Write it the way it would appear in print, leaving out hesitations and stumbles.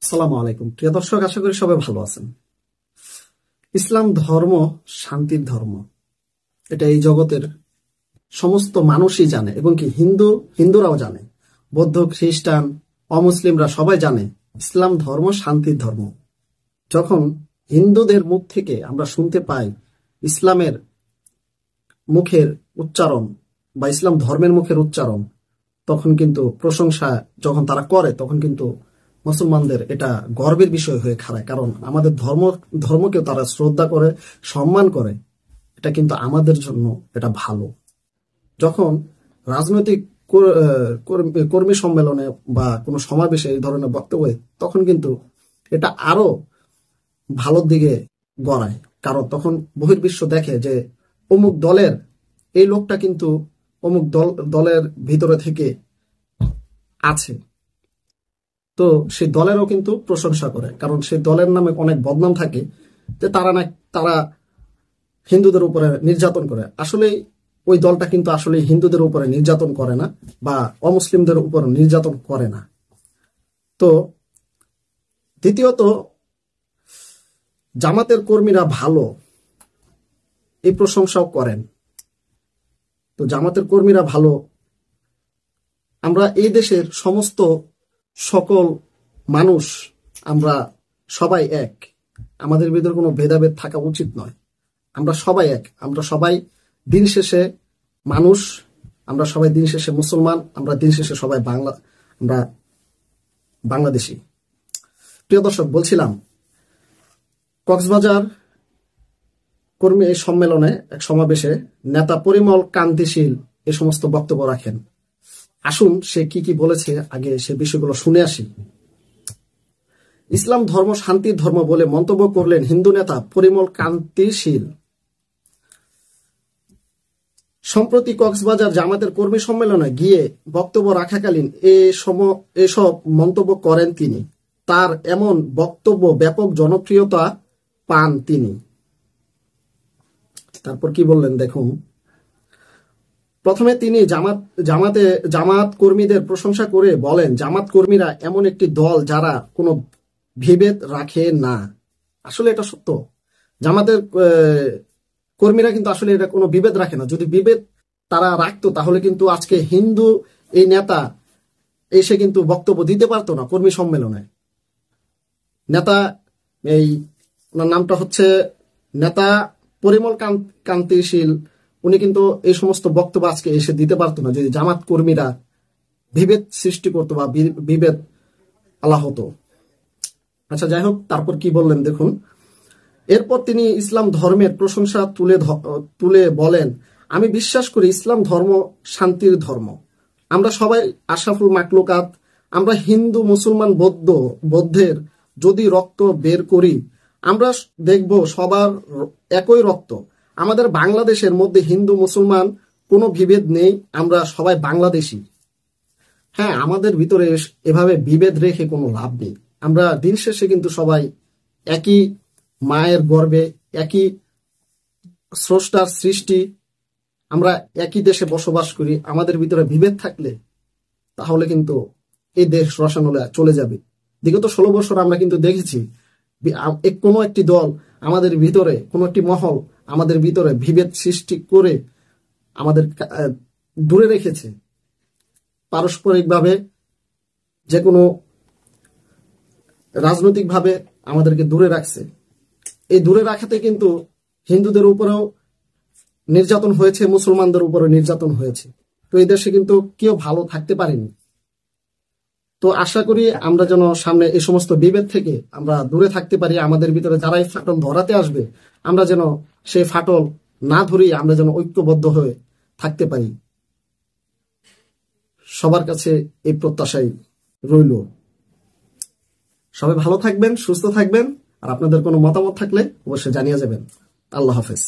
আসসালামু আলাইকুম প্রিয় দর্শক, আশা করি সবাই ভালো আছেন। ইসলাম ধর্ম শান্তির ধর্ম, এটা এই জগতের সমস্ত মানুষই জানে, এবং কি হিন্দুরাও জানে, বৌদ্ধ, খ্রিস্টান, অমুসলিমরা সবাই জানে ইসলাম ধর্ম শান্তির ধর্ম। যখন হিন্দুদের মুখ থেকে আমরা শুনতে পাই ইসলামের মুখের উচ্চারণ বা ইসলাম ধর্মের মুখের উচ্চারণ, তখন কিন্তু প্রশংসা যখন তারা করে, তখন কিন্তু মুসলমানদের এটা গর্বের বিষয় হয়ে খাড়ায়। কারণ আমাদের ধর্মকেও তারা শ্রদ্ধা করে, সম্মান করে। এটা কিন্তু আমাদের জন্য এটা ভালো। যখন রাজনৈতিক কর্মী সম্মেলনে বা কোনো সমাবেশে এই ধরনের বক্তব্য হয়, তখন কিন্তু এটা আরো ভালোর দিকে গড়ায়। কারণ তখন বহির্বিশ্ব দেখে যে অমুক দলের এই লোকটা কিন্তু অমুক দলের ভিতরে থেকে আছে, তো সেই দলেরও কিন্তু প্রশংসা করে। কারণ সেই দলের নামে অনেক বদনাম থাকে যে তারা হিন্দুদের উপরে নির্যাতন করে। আসলে ওই দলটা কিন্তু আসলে হিন্দুদের উপরে নির্যাতন করে না, বা অমুসলিমদের উপর নির্যাতন করে না। তো দ্বিতীয়ত, জামাতের কর্মীরা ভালো, এই প্রশংসাও করেন। তো জামাতের কর্মীরা ভালো, আমরা এই দেশের সমস্ত সকল মানুষ, আমরা সবাই এক। আমাদের ভিতরে কোনো ভেদাভেদ থাকা উচিত নয়। আমরা সবাই এক, আমরা সবাই দিন শেষে মানুষ, আমরা সবাই দিন শেষে মুসলমান, আমরা দিন শেষে সবাই আমরা বাংলাদেশি। প্রিয় দর্শক, বলছিলাম কক্সবাজার কর্মী এই সম্মেলনে, এক সমাবেশে নেতা পরিমল কান্তিশীল এই সমস্ত বক্তব্য রাখেন। আসুন সে কি কি বলেছে, আগে সে বিষয়গুলো শুনে আসি। ইসলাম ধর্ম শান্তির ধর্ম বলে মন্তব্য করলেন হিন্দু নেতা পরিমল কান্তিশীল। সম্প্রতি কক্সবাজার জামাতের কর্মী সম্মেলনে গিয়ে বক্তব্য রাখাকালীন এসব মন্তব্য করেন তিনি। তার এমন বক্তব্য ব্যাপক জনপ্রিয়তা পান তিনি। তারপর কি বললেন দেখুন। প্রথমে তিনি জামাত কর্মীদের প্রশংসা করে বলেন, জামাত কর্মীরা এমন একটি দল যারা কোনো বিভেদ রাখে না। আসলে এটা সত্য। জামাতের কর্মীরা কিন্তু আসলে এটা কোনো বিভেদ রাখে না। যদি বিভেদ তারা রাখতো, তাহলে কিন্তু আজকে হিন্দু এই নেতা এসে কিন্তু বক্তব্য দিতে পারতো না কর্মী সম্মেলনে। নেতা, এই ওনার নামটা হচ্ছে নেতা পরিমল কান্তিশীল, উনি কিন্তু এই সমস্ত বক্তব্য আজকে এসে দিতে পারতো না যদি জামাত কর্মীরা বিভেদ সৃষ্টি করতো বা বিভেদ আলা হতো। আচ্ছা, যাই হোক, তারপর কি বললেন দেখুন। এরপর তিনি ইসলাম ধর্মের প্রশংসা তুলে বলেন, আমি বিশ্বাস করি ইসলাম ধর্ম শান্তির ধর্ম। আমরা সবাই আশরাফুল মাখলুকাত। আমরা হিন্দু, মুসলমান, বৌদ্ধের যদি রক্ত বের করি, আমরা দেখব সবার একই রক্ত। আমাদের বাংলাদেশের মধ্যে হিন্দু মুসলমান কোনো বিভেদ নেই, আমরা সবাই বাংলাদেশি। হ্যাঁ, আমাদের ভিতরে এভাবে বিভেদ রেখে কোনো লাভ নেই। আমরা দিন শেষে কিন্তু সবাই একই মায়ের গর্ভে, একই স্রষ্টার সৃষ্টি, আমরা একই দেশে বসবাস করি। আমাদের ভিতরে বিভেদ থাকলে তাহলে কিন্তু এই দেশ রসানলে চলে যাবে। বিগত 16 বছর আমরা কিন্তু দেখেছি কোনো একটি দল আমাদের ভিতরে, কোনো একটি মহল আমাদের ভিতরে বিভেদ সৃষ্টি করে আমাদের দূরে রেখেছে। পারস্পরিকভাবে, যে কোনো রাজনৈতিকভাবে আমাদেরকে দূরে রাখছে। এই দূরে রাখাতে কিন্তু হিন্দুদের উপরেও নির্যাতন হয়েছে, মুসলমানদের উপরে নির্যাতন হয়েছে। তো এই দেশে কিন্তু কেউ ভালো থাকতে পারেনি। তো আশা করি আমরা যেন সামনে এই সমস্ত বিভেদ থেকে আমরা দূরে থাকতে পারি। আমাদের ভিতরে যারা এই ফাটল ধরাতে আসবে, আমরা যেন সেই ফাটল না ধরিয়ে আমরা যেন ঐক্যবদ্ধ হয়ে থাকতে পারি। সবার কাছে এই প্রত্যাশাই রইল। সবাই ভালো থাকবেন, সুস্থ থাকবেন। আর আপনাদের কোনো মতামত থাকলে অবশ্যই জানিয়ে যাবেন। আল্লাহ হাফেজ।